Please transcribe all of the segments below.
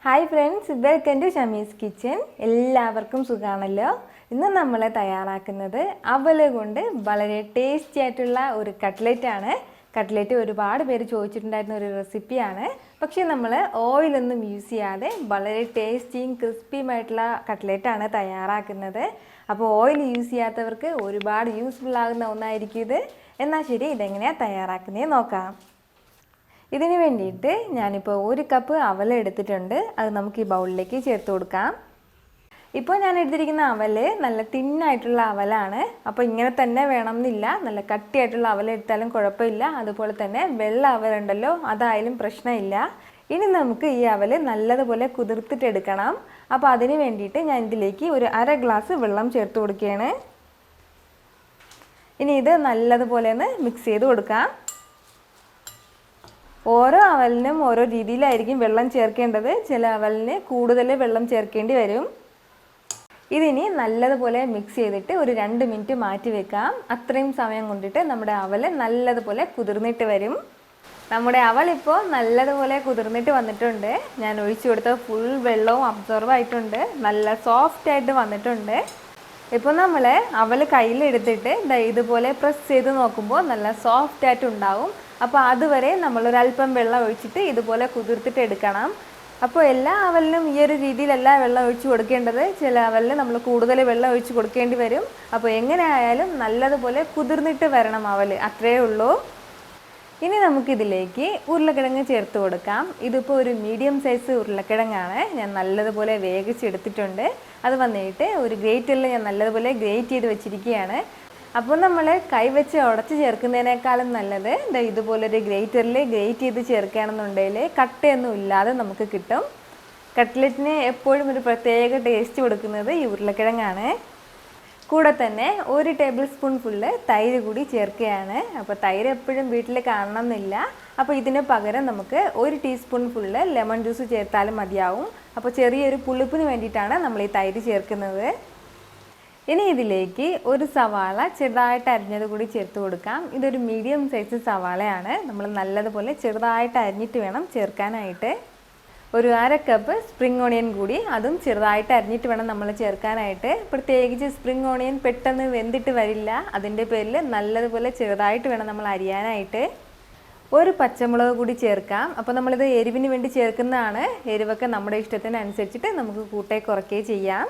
Hi friends, welcome to Shamees kitchen. എല്ലാവർക്കും സുഖമാണല്ലോ. ഇന്ന് നമ്മൾ തയ്യാറാക്കുന്നത് അവൽ കൊണ്ട് വളരെ ടേസ്റ്റി ആയിട്ടുള്ള ഒരു കട്ട്ലറ്റാണ്. കട്ട്ലറ്റ് ഒരുപാട് പേര് ചോദിച്ചിട്ടുണ്ടായിരുന്ന ഒരു റെസിപ്പിയാണ്. പക്ഷേ നമ്മൾ ഓയിലൊന്നും യൂസ് ചെയ്യാതെ വളരെ ടേസ്റ്റിയും ക്രിസ്പിയുമായിട്ടുള്ള കട്ട്ലറ്റാണ് തയ്യാറാക്കുന്നത്. അപ്പോൾ ഓയിൽ യൂസ് ചെയ്യാത്തവർക്ക് ഒരുപാട് യൂസ്ഫുൾ ആകുന്ന ഒന്നായിരിക്കും ഇത്. എന്നാൽ ശരി, ഇതെങ്ങനെയാണ് തയ്യാറാക്കുന്നത് നോക്കാം. ഇതിന് വേണ്ടിയിട്ട് ഞാനിപ്പോൾ 1 കപ്പ് അവൽ എടുത്തിട്ടുണ്ട്. അത് നമുക്ക് ഈ ബൗളിലേക്ക് ചേർത്ത് കൊടുക്കാം. ഇപ്പോൾ ഞാൻ എടുത്തിരിക്കുന്ന അവൽ നല്ല തിന്നായിട്ടുള്ള അവലാണ്. അപ്പോൾ ഇങ്ങനെ തന്നെ വേണമെന്നില്ല, നല്ല കട്ടിയായിട്ടുള്ള അവൽ എടുത്താലും കുഴപ്പമില്ല. അതുപോലെ തന്നെ വെള്ള അവലുണ്ടല്ലോ, അതായാലും പ്രശ്നമില്ല. ഇനി നമുക്ക് ഈ അവൽ നല്ലതുപോലെ കുതിർത്തിട്ടെടുക്കണം. അപ്പോൾ അതിന് വേണ്ടിയിട്ട് ഞാൻ ഇതിലേക്ക് ഒരു 1/2 ഗ്ലാസ് വെള്ളം ചേർത്ത് കൊടുക്കുകയാണ്. ഇനി ഇത് നല്ലതുപോലെ ഒന്ന് മിക്സ് ചെയ്ത് കൊടുക്കാം. ഓരോ അവലിനും ഓരോ രീതിയിലായിരിക്കും വെള്ളം ചേർക്കേണ്ടത്. ചില അവലിന് കൂടുതൽ വെള്ളം ചേർക്കേണ്ടി വരും. ഇതിനി നല്ലതുപോലെ മിക്സ് ചെയ്തിട്ട് ഒരു 2 മിനിറ്റ് മാറ്റി വെക്കാം. അത്രയും സമയം കൊണ്ടിട്ട് നമ്മുടെ അവൽ നല്ലതുപോലെ കുതിർന്നിട്ട് വരും. നമ്മുടെ അവൽ ഇപ്പോൾ നല്ലതുപോലെ കുതിർന്നിട്ട് വന്നിട്ടുണ്ട്. ഞാൻ ഒഴിച്ചു കൊടുത്ത ഫുൾ വെള്ളവും അബ്സോർവ് ആയിട്ടുണ്ട്. നല്ല സോഫ്റ്റ് ആയിട്ട് വന്നിട്ടുണ്ട്. ഇപ്പോൾ നമ്മൾ അവൽ കയ്യിലെടുത്തിട്ട് ഇതുപോലെ പ്രസ് ചെയ്ത് നോക്കുമ്പോൾ നല്ല സോഫ്റ്റ് ആയിട്ടുണ്ടാവും. അപ്പോൾ അതുവരെ നമ്മളൊരല്പം വെള്ളം ഒഴിച്ചിട്ട് ഇതുപോലെ കുതിർത്തിട്ട് എടുക്കണം. അപ്പോൾ എല്ലാ അവലിനും ഈ ഒരു രീതിയിലല്ല വെള്ളം ഒഴിച്ച് കൊടുക്കേണ്ടത്. ചില അവലിന് നമ്മൾ കൂടുതൽ വെള്ളം ഒഴിച്ച് കൊടുക്കേണ്ടി വരും. അപ്പോൾ എങ്ങനെ ആയാലും നല്ലതുപോലെ കുതിർന്നിട്ട് വരണം അവൽ, അത്രയേ ഉള്ളൂ. ഇനി നമുക്കിതിലേക്ക് ഉരുളക്കിഴങ്ങ് ചേർത്ത് കൊടുക്കാം. ഇതിപ്പോൾ ഒരു മീഡിയം സൈസ് ഉരുളക്കിഴങ്ങാണ്. ഞാൻ നല്ലതുപോലെ വേവിച്ചെടുത്തിട്ടുണ്ട്. അത് വന്നിട്ട് ഒരു ഗ്രേറ്ററിൽ ഞാൻ നല്ലതുപോലെ ഗ്രേറ്റ് ചെയ്ത് വെച്ചിരിക്കുകയാണ്. അപ്പോൾ നമ്മൾ കൈവച്ച് ഉടച്ച് ചേർക്കുന്നതിനേക്കാളും നല്ലത് ഇതുപോലൊരു ഗ്രേറ്ററിൽ ഗ്രേറ്റ് ചെയ്ത് ചേർക്കുകയാണെന്നുണ്ടെങ്കിൽ കട്ടയൊന്നും ഇല്ലാതെ നമുക്ക് കിട്ടും. കട്ട്ലറ്റിന് എപ്പോഴും ഒരു പ്രത്യേക ടേസ്റ്റ് കൊടുക്കുന്നത് ഈ ഉരുളക്കിഴങ്ങാണ്. കൂടെ തന്നെ 1 ടേബിൾ സ്പൂൺ ഫുള്ള് തൈര് കൂടി ചേർക്കുകയാണ്. അപ്പോൾ തൈര് എപ്പോഴും വീട്ടിൽ കാണണമെന്നില്ല. അപ്പോൾ ഇതിന് പകരം നമുക്ക് 1 ടീസ്പൂൺ ഫുള്ള് ലെമൺ ജ്യൂസ് ചേർത്താലും മതിയാവും. അപ്പോൾ ചെറിയൊരു പുളിപ്പിന് വേണ്ടിയിട്ടാണ് നമ്മൾ ഈ തൈര് ചേർക്കുന്നത്. ഇനി ഇതിലേക്ക് ഒരു സവാള ചെറുതായിട്ട് അരിഞ്ഞത് കൂടി ചേർത്ത് കൊടുക്കാം. ഇതൊരു മീഡിയം സൈസ് സവാളയാണ്. നമ്മൾ നല്ലതുപോലെ ചെറുതായിട്ട് അരിഞ്ഞിട്ട് വേണം ചേർക്കാനായിട്ട്. ഒരു 1/2 കപ്പ് സ്പ്രിംഗ് ഓണിയൻ കൂടി, അതും ചെറുതായിട്ട് അരിഞ്ഞിട്ട് വേണം നമ്മൾ ചേർക്കാനായിട്ട്. പ്രത്യേകിച്ച് സ്പ്രിംഗ് ഓണിയൻ പെട്ടെന്ന് വെന്തിട്ട് വരില്ല. അതിൻ്റെ പേരിൽ നല്ലതുപോലെ ചെറുതായിട്ട് വേണം നമ്മൾ അരിയാനായിട്ട്. ഒരു പച്ചമുളക് കൂടി ചേർക്കാം. അപ്പോൾ നമ്മളിത് എരിവിന് വേണ്ടി ചേർക്കുന്നതാണ്. എരിവൊക്കെ നമ്മുടെ ഇഷ്ടത്തിനനുസരിച്ചിട്ട് നമുക്ക് കൂട്ടേ കുറയ്ക്കുകയും ചെയ്യാം.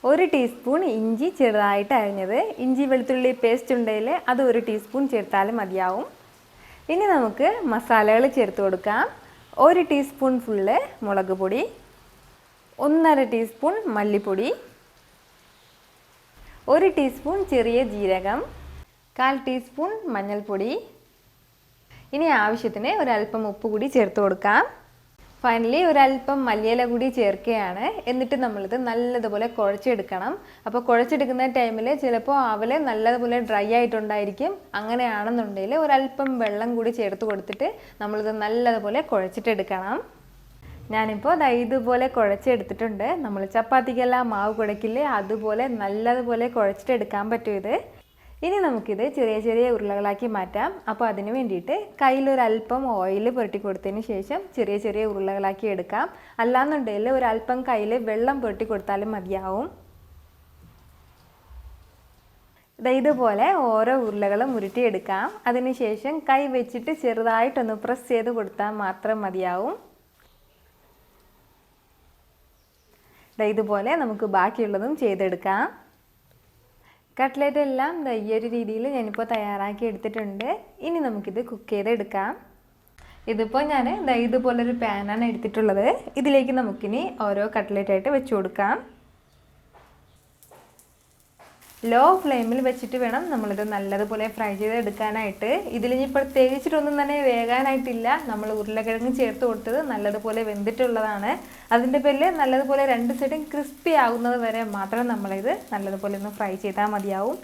1 ടീസ്പൂൺ ഇഞ്ചി ചെറുതായിട്ട് അരിഞ്ഞത്. ഇഞ്ചി വെളുത്തുള്ളി പേസ്റ്റ് ഉണ്ടെങ്കിൽ അത് 1 ടീസ്പൂൺ ചേർത്താലും മതിയാവും. ഇനി നമുക്ക് മസാലകൾ ചേർത്ത് കൊടുക്കാം. 1 ടീസ്പൂൺ ഫുള്ള് മുളക് പൊടി, 1/2 ടീസ്പൂൺ മല്ലിപ്പൊടി, 1 ടീസ്പൂൺ ചെറിയ ജീരകം, 1/4 ടീസ്പൂൺ മഞ്ഞൾപ്പൊടി. ഇനി ആവശ്യത്തിന് ഒരല്പം ഉപ്പ് കൂടി ചേർത്ത് കൊടുക്കാം. ഫൈനലി ഒരല്പം മല്ലിയില കൂടി ചേർക്കുകയാണ്. എന്നിട്ട് നമ്മളിത് നല്ലതുപോലെ കുഴച്ചെടുക്കണം. അപ്പോൾ കുഴച്ചെടുക്കുന്ന ടൈമിൽ ചിലപ്പോൾ അവൽ നല്ലതുപോലെ ഡ്രൈ ആയിട്ടുണ്ടായിരിക്കും. അങ്ങനെയാണെന്നുണ്ടെങ്കിൽ ഒരല്പം വെള്ളം കൂടി ചേർത്ത് കൊടുത്തിട്ട് നമ്മളിത് നല്ലതുപോലെ കുഴച്ചിട്ടെടുക്കണം. ഞാനിപ്പോൾ ഇതുപോലെ കുഴച്ചെടുത്തിട്ടുണ്ട്. നമ്മൾ ചപ്പാത്തിക്കെല്ലാം മാവ് കുഴക്കില്ലേ, അതുപോലെ നല്ലതുപോലെ കുഴച്ചിട്ടെടുക്കാൻ പറ്റും ഇത്. ഇനി നമുക്കിത് ചെറിയ ചെറിയ ഉരുളകളാക്കി മാറ്റാം. അപ്പോൾ അതിന് വേണ്ടിയിട്ട് കയ്യിലൊരല്പം ഓയിൽ പുരട്ടി കൊടുത്തതിന് ശേഷം ചെറിയ ചെറിയ ഉരുളകളാക്കി എടുക്കാം. അല്ലാന്നുണ്ടെങ്കിൽ ഒരല്പം കയ്യിൽ വെള്ളം പുരട്ടി കൊടുത്താലും മതിയാവും. ഇതുപോലെ ഓരോ ഉരുളകളും ഉരുട്ടിയെടുക്കാം. അതിനുശേഷം കൈ വെച്ചിട്ട് ചെറുതായിട്ടൊന്ന് പ്രസ് ചെയ്ത് കൊടുത്താൽ മാത്രം മതിയാവും. ഇതുപോലെ നമുക്ക് ബാക്കിയുള്ളതും ചെയ്തെടുക്കാം. കട്ട്ലറ്റ് എല്ലാം ഈ ഒരു രീതിയിൽ ഞാനിപ്പോൾ തയ്യാറാക്കി എടുത്തിട്ടുണ്ട്. ഇനി നമുക്കിത് കുക്ക് ചെയ്തെടുക്കാം. ഇതിപ്പോൾ ഞാൻ ഇതുപോലൊരു പാനാണ് എടുത്തിട്ടുള്ളത്. ഇതിലേക്ക് നമുക്കിനി ഓരോ കട്ട്ലറ്റായിട്ട് വെച്ച് കൊടുക്കാം. ലോ ഫ്ലെയിമിൽ വെച്ചിട്ട് വേണം നമ്മളിത് നല്ലതുപോലെ ഫ്രൈ ചെയ്തെടുക്കാനായിട്ട്. ഇതിലിനി പ്രത്യേകിച്ചിട്ടൊന്നും തന്നെ വേകാനായിട്ടില്ല. നമ്മൾ ഉരുളക്കിഴങ്ങ് ചേർത്ത് കൊടുത്തത് നല്ലതുപോലെ വെന്തിട്ടുള്ളതാണ്. അതിൻ്റെ പേരിൽ നല്ലതുപോലെ 2 സൈഡും ക്രിസ്പി ആകുന്നത് വരെ മാത്രം നമ്മളിത് നല്ലതുപോലെ ഒന്ന് ഫ്രൈ ചെയ്താൽ മതിയാവും.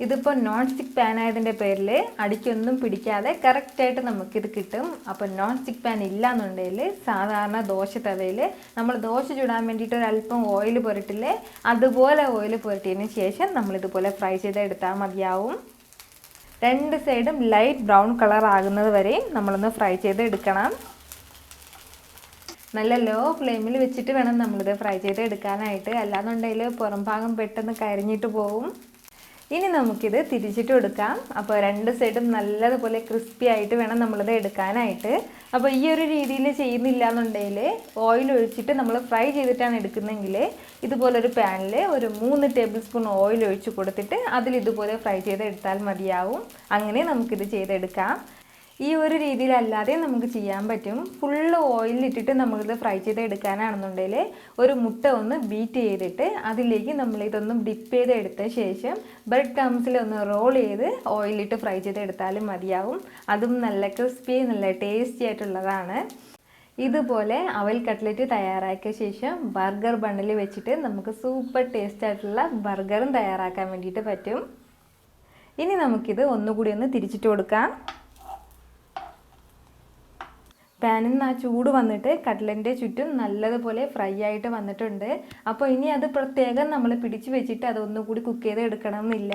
ഇതിപ്പോൾ നോൺ സ്റ്റിക്ക് പാൻ ആയതിൻ്റെ പേരിൽ അടിക്കൊന്നും പിടിക്കാതെ കറക്റ്റായിട്ട് നമുക്കിത് കിട്ടും. അപ്പോൾ നോൺ സ്റ്റിക്ക് പാൻ ഇല്ലയെന്നുണ്ടെങ്കിൽ സാധാരണ ദോശ തവയിൽ നമ്മൾ ദോശ ചുടാൻ വേണ്ടിയിട്ട് ഒരല്പം ഓയിൽ പുരട്ടില്ലേ, അതുപോലെ ഓയിൽ പുരട്ടിയതിന് ശേഷം നമ്മളിതുപോലെ ഫ്രൈ ചെയ്തെടുത്താൽ മതിയാവും. 2 സൈഡും ലൈറ്റ് ബ്രൗൺ കളർ ആകുന്നത് വരെയും നമ്മളൊന്ന് ഫ്രൈ ചെയ്തെടുക്കണം. നല്ല ലോ ഫ്ലെയിമിൽ വെച്ചിട്ട് വേണം നമ്മളിത് ഫ്രൈ ചെയ്ത് എടുക്കാനായിട്ട്, അല്ലാന്നുണ്ടെങ്കിൽ പുറം ഭാഗം പെട്ടെന്ന് കരിഞ്ഞിട്ട് പോകും. ഇനി നമുക്കിത് തിരിച്ചിട്ട് കൊടുക്കാം. അപ്പോൾ രണ്ട് സൈഡും നല്ലതുപോലെ ക്രിസ്പി ആയിട്ട് വേണം നമ്മളിത് എടുക്കാനായിട്ട്. അപ്പോൾ ഈ ഒരു രീതിയിൽ ചെയ്യുന്നില്ല എന്നുണ്ടെങ്കിൽ ഓയിൽ ഒഴിച്ചിട്ട് നമ്മൾ ഫ്രൈ ചെയ്തിട്ടാണ് എടുക്കുന്നതെങ്കിൽ ഇതുപോലൊരു പാനിൽ ഒരു 3 ടേബിൾ സ്പൂൺ ഓയിൽ ഒഴിച്ച് കൊടുത്തിട്ട് അതിൽ ഇതുപോലെ ഫ്രൈ ചെയ്ത് എടുത്താൽ മതിയാവും. അങ്ങനെ നമുക്കിത് ചെയ്തെടുക്കാം. ഈ ഒരു രീതിയിലല്ലാതെ നമുക്ക് ചെയ്യാൻ പറ്റും. ഫുള്ള് ഓയിലിട്ടിട്ട് നമ്മളിത് ഫ്രൈ ചെയ്ത് എടുക്കാനാണെന്നുണ്ടെങ്കിൽ ഒരു മുട്ട ഒന്ന് ബീറ്റ് ചെയ്തിട്ട് അതിലേക്ക് നമ്മളിതൊന്നും ഡിപ്പ് ചെയ്ത് എടുത്ത ശേഷം ബ്രെഡ് ക്രംസിൽ ഒന്ന് റോൾ ചെയ്ത് ഓയിലിട്ട് ഫ്രൈ ചെയ്ത് എടുത്താലും മതിയാവും. അതും നല്ല ക്രിസ്പി നല്ല ടേസ്റ്റി ആയിട്ടുള്ളതാണ്. ഇതുപോലെ അവൽ കട്ട്ലറ്റ് തയ്യാറാക്കിയ ശേഷം ബർഗർ ബണ്ണിൽ വെച്ചിട്ട് നമുക്ക് സൂപ്പർ ടേസ്റ്റ് ആയിട്ടുള്ള ബർഗറും തയ്യാറാക്കാൻ വേണ്ടിയിട്ട് പറ്റും. ഇനി നമുക്കിത് ഒന്നുകൂടി ഒന്ന് തിരിച്ചിട്ട് കൊടുക്കാം. പാനിൽ നിന്ന് ആ ചൂട് വന്നിട്ട് കട്ട്ലറ്റിൻ്റെ ചുറ്റും നല്ലതുപോലെ ഫ്രൈ ആയിട്ട് വന്നിട്ടുണ്ട്. അപ്പോൾ ഇനി അത് പ്രത്യേകം നമ്മൾ പിടിച്ച് വെച്ചിട്ട് അതൊന്നുകൂടി കുക്ക് ചെയ്ത് എടുക്കണം എന്നില്ല.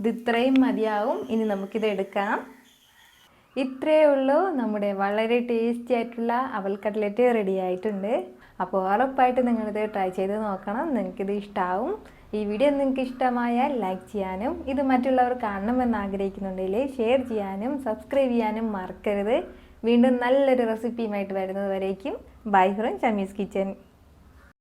ഇത് ഇത്രയും മതിയാവും. ഇനി നമുക്കിത് എടുക്കാം. ഇത്രയേ ഉള്ളൂ, നമ്മുടെ വളരെ ടേസ്റ്റി ആയിട്ടുള്ള അവൽ കട്ട്ലറ്റ് റെഡി ആയിട്ടുണ്ട്. അപ്പോൾ ഉറപ്പായിട്ട് നിങ്ങളിത് ട്രൈ ചെയ്ത് നോക്കണം. നിങ്ങൾക്കിത് ഇഷ്ടമാവും. ഈ വീഡിയോ നിങ്ങൾക്ക് ഇഷ്ടമായാൽ ലൈക്ക് ചെയ്യാനും ഇത് മറ്റുള്ളവർ കാണണമെന്ന് ആഗ്രഹിക്കുന്നുണ്ടെങ്കിൽ ഷെയർ ചെയ്യാനും സബ്സ്ക്രൈബ് ചെയ്യാനും മറക്കരുത്. വീണ്ടും നല്ലൊരു റെസിപ്പിയുമായിട്ട് വരുന്നത് വരേക്കും ബൈ ഫ്രം ഷമീസ് കിച്ചൻ.